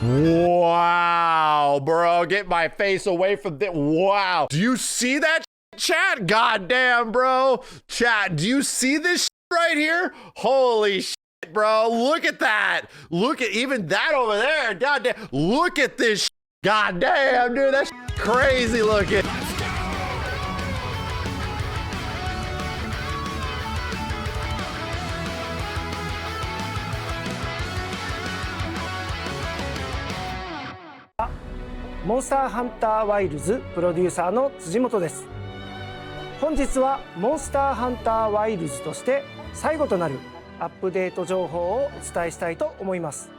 Wow, bro, get my face away from this. Wow. Do you see that, chat? Goddamn, bro. Chat, do you see this right here? Holy shit, bro. Look at that. Look at even that over there. Goddamn. Look at this. Goddamn, dude, that's crazy looking.モンスターハンターワイルズプロデューサーの辻本です。本日はモンスターハンターワイルズとして最後となるアップデート情報をお伝えしたいと思います。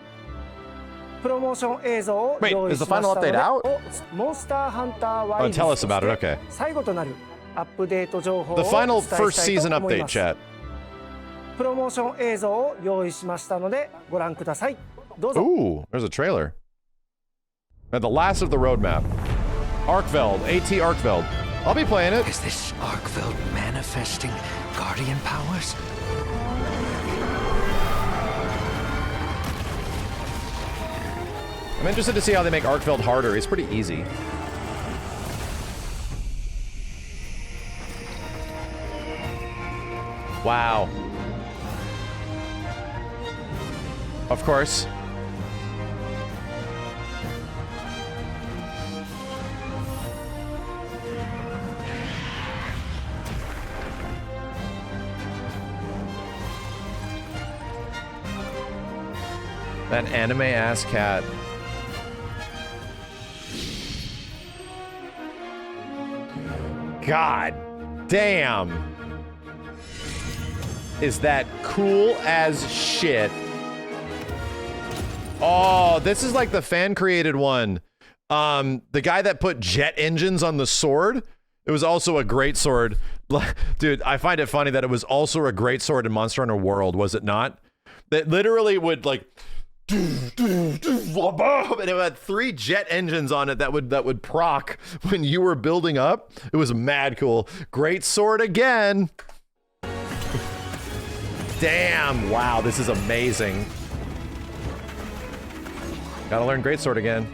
プロモーション映像を用意しましたので、モンスターハンターワイルズとして最後となるアップデート情報をお伝えしたいと思います。プロモーション映像を用意しましたのでご覧ください。どうぞ。Ooh, there's a trailer. At the last of the roadmap. Arkveld, AT Arkveld. I'll be playing it. Is this Arkveld manifesting guardian powers? I'm interested to see how they make Arkveld harder. He's pretty easy. Wow. Of course. That anime-ass cat. God damn. Is that cool as shit? Oh, this is like the fan-created one. The guy that put jet engines on the sword. It was also a great sword. Dude, I find it funny that it was also a great sword in Monster Hunter World, was it not? That literally would like... and it had 3 jet engines on it that would proc when you were building up. It was mad cool. Great sword again. Damn, wow, this is amazing. Gotta learn great sword again.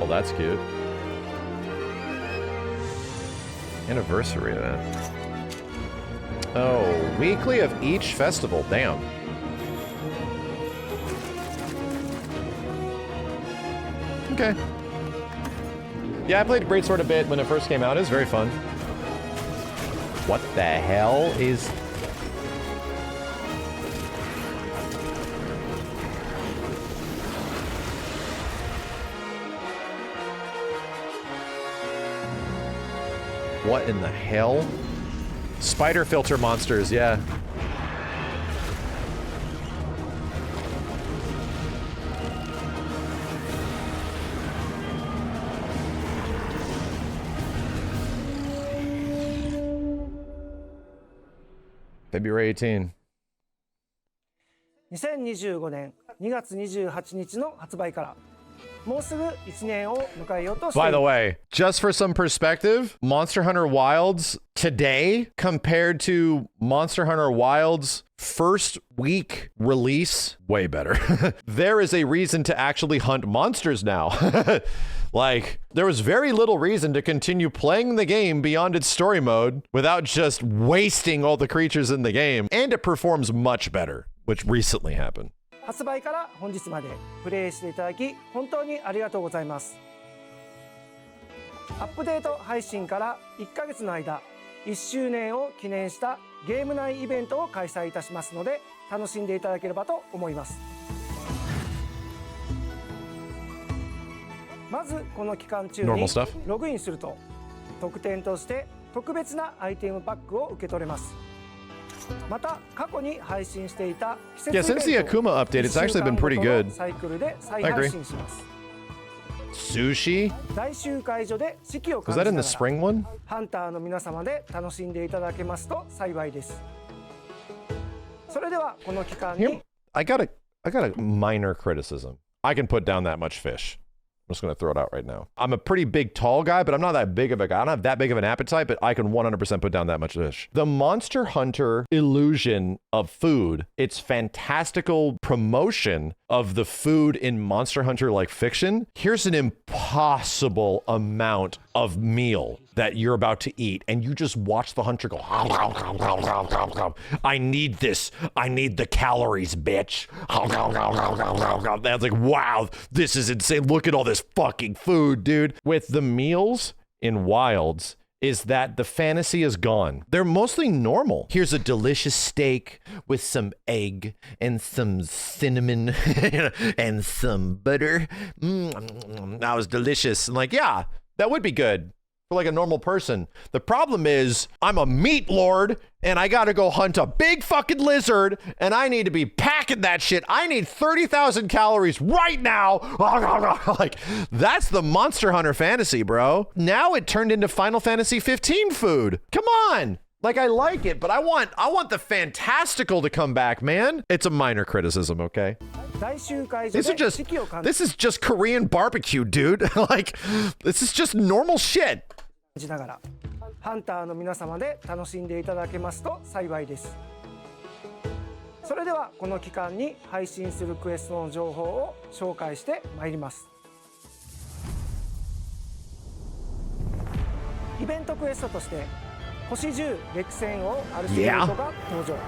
Oh, that's cute. Anniversary event. Oh, weekly of each festival. Damn. Okay. Yeah, I played Greatsword a bit when it first came out. It was very fun. What the hell is... What in the hell? Spider filter monsters, yeah. February 18. 2025年2月28日の発売からもうすぐ1年を迎えようとしている。 By the way, just for some perspective, Monster Hunter Wilds today compared to Monster Hunter Wilds first week release, way better. There is a reason to actually hunt monsters now. Like, there was very little reason to continue playing the game beyond its story mode without just wasting all the creatures in the game, and it performs much better, which recently happened. 発売から本日までプレイしていただき本当にありがとうございます。アップデート配信から1ヶ月の間、1周年を記念したゲーム内イベントを開催いたしますので楽しんでいただければと思います。まずこの期間中にログインすると特典として特別なアイテムパックを受け取れます。また過去に配信していた季節イベントを since the Akuma update, it's actually been pretty good. サイクルで再配信します。 Sushi? 大集会所で四季を Was 感 that じ in な the がら spring one? ハンターの皆様で楽しんでいただけますと幸いです。それではこの期間に I got a minor criticism. I can put down that much fish. I'm just going to throw it out right now. I'm a pretty big, tall guy, but I'm not that big of a guy. I don't have that big of an appetite, but I can 100% put down that much fish. The Monster Hunter illusion of food, its fantastical promotion of the food in Monster Hunter like fiction. Here's an impossible amount of meal that you're about to eat, and you just watch the hunter go, I need this. I need the calories, bitch. That's like, wow, this is insane. Look at all this fucking food, dude. With the meals in Wilds, is that the fantasy is gone. They're mostly normal. Here's a delicious steak with some egg and some cinnamon and some butter. That was delicious. And like, yeah, that would be good for like a normal person. The problem is I'm a meat lord and I gotta go hunt a big fucking lizard and I need to be packing that shit. I need 30,000 calories right now. Like, that's the Monster Hunter fantasy, bro. Now it turned into Final Fantasy 15 food. Come on. Like, I like it, but I want the fantastical to come back, man. It's a minor criticism, okay? This is just Korean barbecue, dude. Like, this is just normal shit. ながらハンターの皆様で楽しんでいただけますと幸いです。それではこの期間に配信するクエストの情報を紹介してまいります。イベントクエストとして星10歴戦王アルシェルトが登場。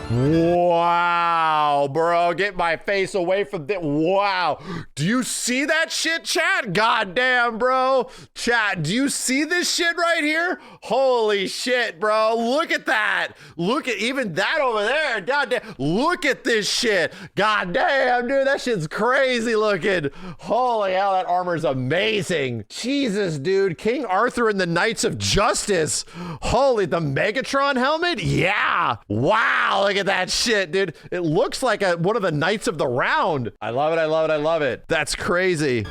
Wow, bro, get my face away from this. Wow. Do you see that shit, chat? God damn, bro. Chat, do you see this shit right here? Holy shit, bro. Look at that. Look at even that over there. God damn. Look at this shit. God damn, dude, that shit's crazy looking. Holy hell, that armor's amazing. Jesus, dude. King Arthur and the Knights of Justice. Holy, the Megatron helmet? Yeah. Wow, look at that shit, dude. It looks like one of the Knights of the Round. I love it, I love it, I love it. That's crazy.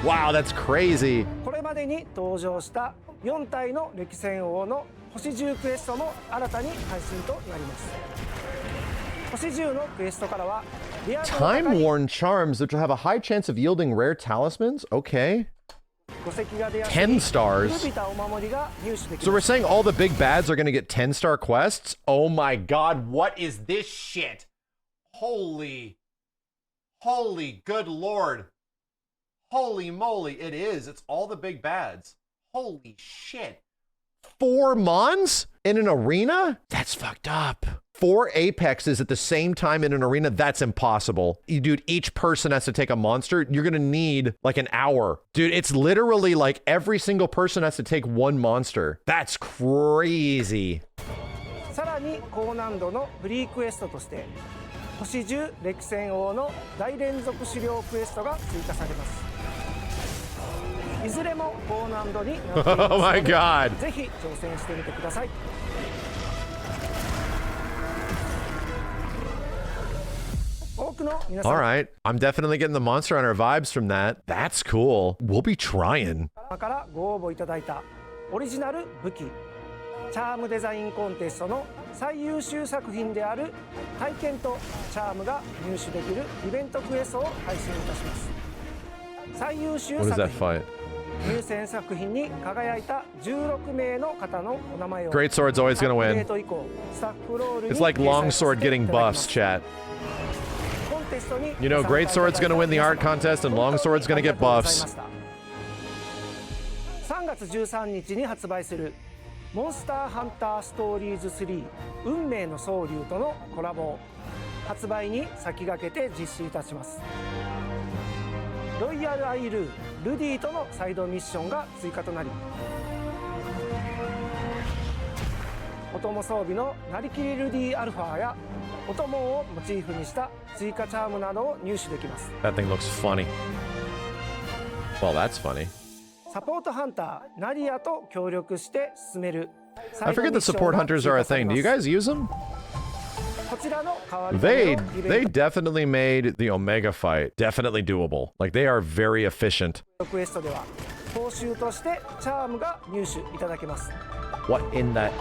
Wow, that's crazy. これまでに登場した4体の歴戦王の星10クエストも新たに配信となります。星10のクエストからは Time-worn charms which will have a high chance of yielding rare talismans? Okay. 10 stars. So we're saying all the big bads are going to get 10-star quests? Oh my god, what is this shit? Holy good lord. Holy moly, it is. It's all the big bads. Holy shit. 4 Mons in an arena? That's fucked up. 4 Apexes at the same time in an arena? That's impossible. Dude, each person has to take a monster. You're gonna need like an hour. Dude, it's literally like every single person has to take 1 monster. That's crazy. さらに高難度のフリークエストとして星10歴戦王の大連続狩猟クエストが追加されます。いずれも高難度になっていますので Oh my god. ぜひ挑戦してみてください。All right, I'm definitely getting the Monster Hunter vibes from that. That's cool. We'll be trying. からご応募いただいたオリジナル武器チャームデザインコンテストの最優秀作品である体験とチャームが入手できるイベントクエストを配信いたします。最優秀作品入選作品に輝いた16名の方のお名前を Great Sword's always gonna win. It's like Longsword getting buffs, chat. You know, Great Sword's gonna win the art contest and Longsword's gonna get buffs. 3月13日に発売するモンスターハンターストーリーズ3運命の総流とのコラボを発売に先駆けて実施いたします。ロイヤルアイルールディとのサイドミッションが追加となりお供装備のなりきりルディアルファやお供をモチーフにした追加チャームなどを入手できます。 That thing looks funny. Well, that's funny. サポートハンターナリアと協力して進める I forget that support hunters are a thing. Do you guys use them? こちらの代わり They definitely made the Omega fight definitely doable. Like, they are very efficient. クエストでは報酬としてチャームが入手いただけます。 What in that?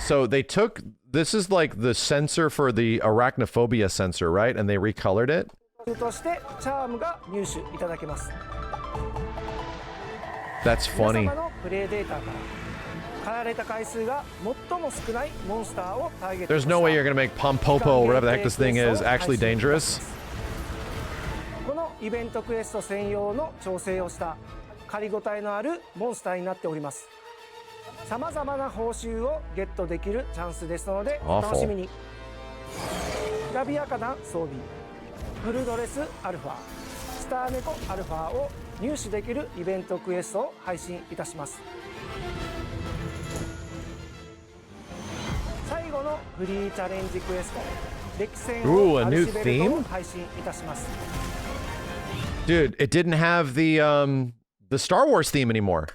So they took, this is like the sensor for the arachnophobia sensor, right? And they recolored it? 報酬としてチャームが入手いただけます。 That's 皆 funny. 様のプレイデータから狩られた回数が最も少ないモンスターをターゲットに There's した no way you're gonna make Pompopo, or whatever the heck this thing is, actually dangerous. このイベントクエスト専用の調整をした狩りごたえのあるモンスターになっております。さまざまな報酬をゲットできるチャンスですのでお楽しみに。きらびやかな装備、フルドレスアルファ、スターネコアルファを入手できるイベントクエストを配信いたします。最後のフリーチャレンジクエスト、歴戦 Ooh, を a ア new ルシベルトを theme? 配信いたします。 Dude, it didn't have the Star Wars theme anymore.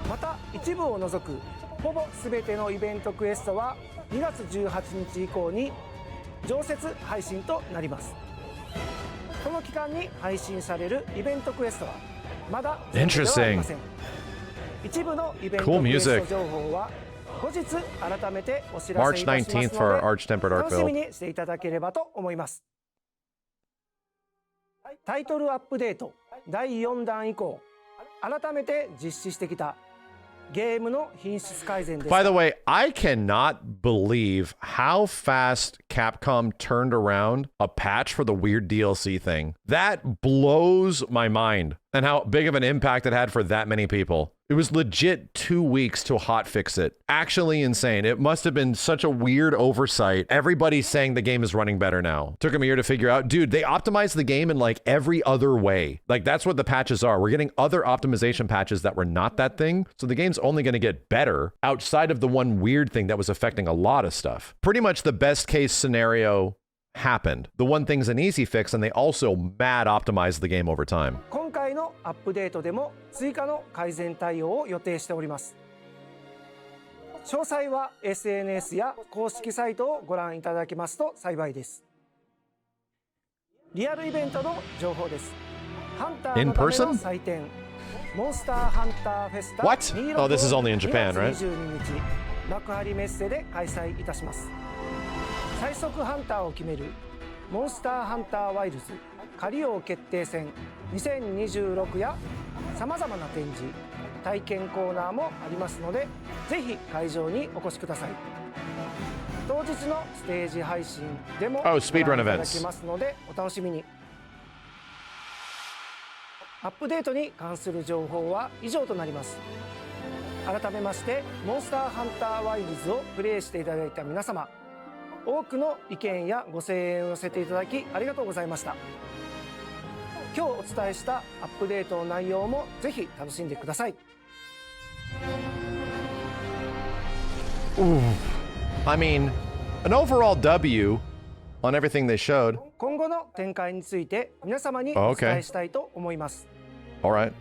また一部を除くほぼ全てのイベントクエストは2月18日以降に常設配信となります。この期間に配信されるイベントクエストはまだ全部ではありません。一部のイベント Cool クエス music. ト情報は後日改めてお知ら March せいたします 19th for の Arch-Tempered で楽しみ Arkville. にしていただければと思います。タイトルアップデート第4弾以降改めて実施してきたゲームの品質改善です。 By the way, I cannot believe how fast Capcom turned around a patch for the weird DLC thing. That blows my mind, and how big of an impact it had for that many people. It was legit 2 weeks to hotfix it. Actually insane. It must have been such a weird oversight. Everybody's saying the game is running better now. Took them a year to figure out. Dude, they optimized the game in like every other way. Like that's what the patches are. We're getting other optimization patches that were not that thing. So the game's only going to get better outside of the one weird thing that was affecting a lot of stuff. Pretty much the best case scenario happened. The one thing's an easy fix, and they also mad optimized the game over time. 今回のアップデートでも追加の改善対応を予定しております。詳細は SNS や公式サイトをご覧いただけますと幸いです。リアルイベントの情報です。ハンターのための祭典、モンスターハンターフェスタ What? Oh, this is only in Japan, 2 right? 月22日幕張メッセで開催いたします。最速ハンターを決めるモンスターハンターワイルズ狩り王決定戦2026やさまざまな展示体験コーナーもありますのでぜひ会場にお越しください。当日のステージ配信でもご Oh, 覧 speedrun いただ events. けますのでお楽しみに。アップデートに関する情報は以上となります。改めましてモンスターハンターワイルズをプレイしていただいた皆様、多くの意見やご声援を寄せていただきありがとうございました。今日お伝えしたアップデートの内容もぜひ楽しんでください。 I mean, an overall W on everything they showed. 今後の展開について皆様にお伝えしたいと思います。 All right.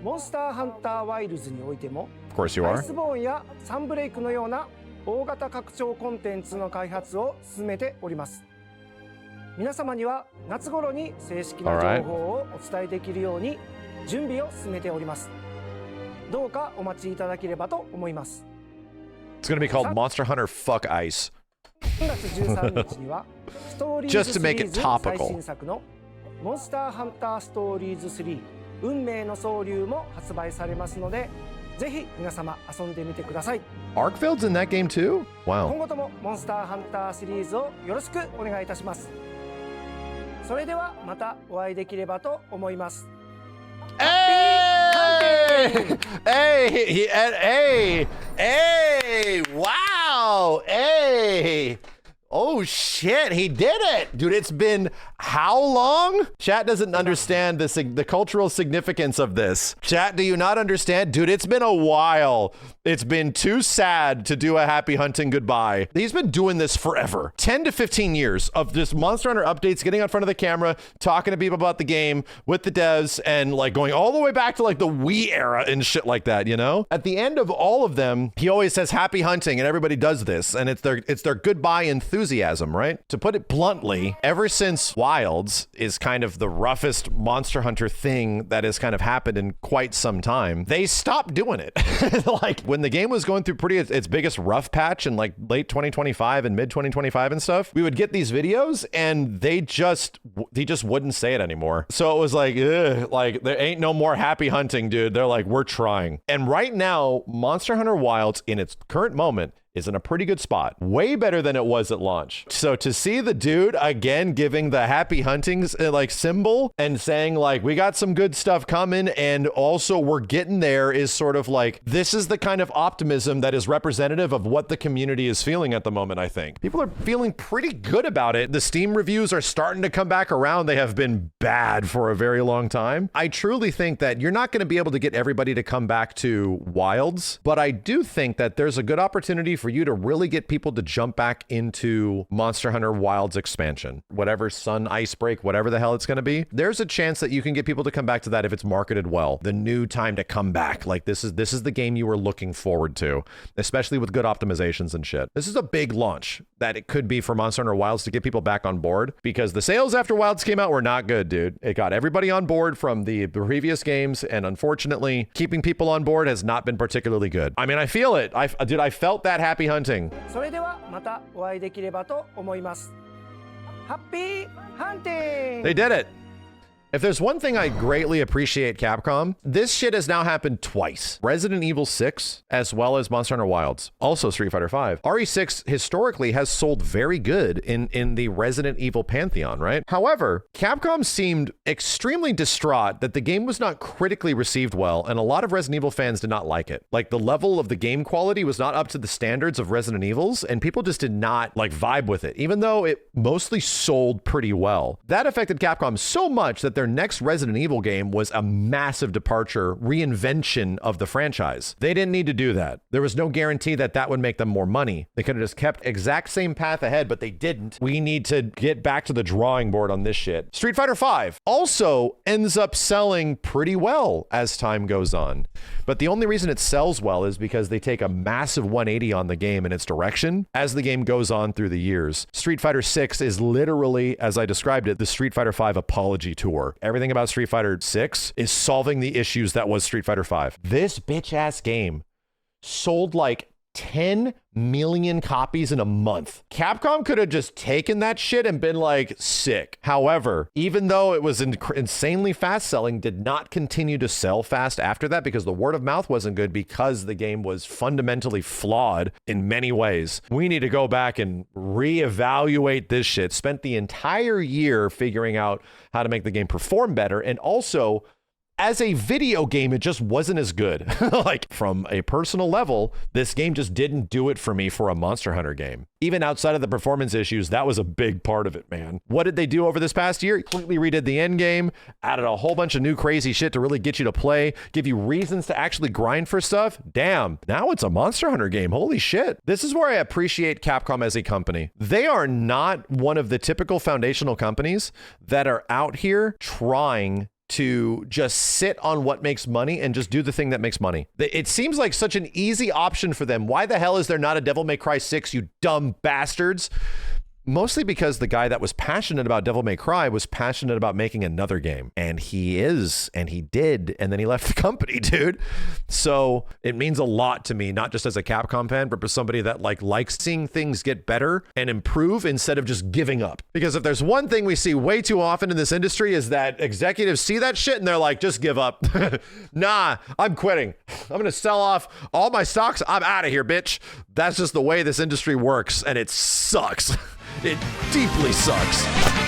モンスターハンターワイルズにおいても Of course you アイ are. スボーンやサンブレイクのような大型拡張コンテンツの開発を進めております。皆様には夏頃に正式な情報をお伝えできるように準備を進めております。どうかお待ちいただければと思います。 It's going to be called Monster Hunter Fuck Ice. 3月13日にはストーリー Just ズ to シリ make ー it ズ topical. 最新作のモンスターハンターストーリーズ3運命の総流も発売されますのでぜひ皆様遊んでみてください。 Arkveld's in that game too? 今 Wow. 後ともモンスターハンターシリーズをよろしくお願いいたします。それではまたお会いできればと思います。 Hey! Hey! Hey! Wow! Hey! Oh shit, he did it! Dude, it's been how long? Chat doesn't understand the cultural significance of this. Chat, do you not understand? Dude, it's been a while. It's been too sad to do a happy hunting goodbye. He's been doing this forever. 10 to 15 years of just Monster Hunter updates, getting in front of the camera, talking to people about the game with the devs, and like going all the way back to like the Wii era and shit like that, you know? At the end of all of them, he always says happy hunting, and everybody does this, and it's their goodbye enthusiasm enthusiasm, right? To put it bluntly, ever since Wilds is kind of the roughest Monster Hunter thing that has kind of happened in quite some time, they stopped doing it. Like when the game was going through its biggest rough patch in like late 2025 and mid 2025 and stuff, we would get these videos and they just wouldn't say it anymore. So it was like, ugh, like there ain't no more happy hunting, dude. They're like, we're trying. And right now, Monster Hunter Wilds in its current moment is in a pretty good spot. Way better than it was at launch. So to see the dude again giving the happy huntings like symbol and saying like, we got some good stuff coming and also we're getting there is sort of like, this is the kind of optimism that is representative of what the community is feeling at the moment, I think. People are feeling pretty good about it. The Steam reviews are starting to come back around. They have been bad for a very long time. I truly think that you're not going to be able to get everybody to come back to Wilds, but I do think that there's a good opportunity for you to really get people to jump back into Monster Hunter Wilds expansion, whatever Sun Icebreak, whatever the hell it's going to be. There's a chance that you can get people to come back to that if it's marketed well. The new time to come back. Like this is the game you were looking forward to, especially with good optimizations and shit. This is a big launch that it could be for Monster Hunter Wilds to get people back on board, because the sales after Wilds came out were not good, dude. It got everybody on board from the previous games, and unfortunately, keeping people on board has not been particularly good. I mean, I feel it. I felt that happy hunting. それではまたお会いできればと思います。ハッピーハンティング They did it. If there's one thing I greatly appreciate Capcom, this shit has now happened twice. Resident Evil 6, as well as Monster Hunter Wilds. Also Street Fighter 5. RE6 historically has sold very good in the Resident Evil pantheon, right? However, Capcom seemed extremely distraught that the game was not critically received well, and a lot of Resident Evil fans did not like it. Like, the level of the game quality was not up to the standards of Resident Evils, and people just did not, like, vibe with it, even though it mostly sold pretty well. That affected Capcom so much that their next Resident Evil game was a massive departure, reinvention of the franchise. They didn't need to do that. There was no guarantee that that would make them more money. They could have just kept exact same path ahead, but they didn't. We need to get back to the drawing board on this shit. Street Fighter 5 also ends up selling pretty well as time goes on. But the only reason it sells well is because they take a massive 180 on the game and its direction as the game goes on through the years. Street Fighter 6 is literally, as I described it, the Street Fighter 5 apology tour. Everything about Street Fighter 6 is solving the issues that was Street Fighter 5. This bitch-ass game sold like 10 million copies in a month. Capcom could have just taken that shit and been like, sick. However, even though it was insanely fast selling, did not continue to sell fast after that because the word of mouth wasn't good, because the game was fundamentally flawed in many ways. We need to go back and reevaluate this shit. Spent the entire year figuring out how to make the game perform better, and also as a video game, it just wasn't as good. Like, from a personal level, this game just didn't do it for me for a Monster Hunter game. Even outside of the performance issues, that was a big part of it, man. What did they do over this past year? Completely redid the end game, added a whole bunch of new crazy shit to really get you to play, give you reasons to actually grind for stuff. Damn, now it's a Monster Hunter game. Holy shit. This is where I appreciate Capcom as a company. They are not one of the typical foundational companies that are out here trying to just sit on what makes money and just do the thing that makes money. It seems like such an easy option for them. Why the hell is there not a Devil May Cry 6, you dumb bastards? Mostly because the guy that was passionate about Devil May Cry was passionate about making another game. And he is, and he did, and then he left the company, dude. So it means a lot to me, not just as a Capcom fan, but for somebody that likes seeing things get better and improve instead of just giving up. Because if there's one thing we see way too often in this industry is that executives see that shit and they're like, just give up. Nah, I'm quitting. I'm gonna sell off all my stocks. I'm out of here, bitch. That's just the way this industry works, and it sucks. It deeply sucks.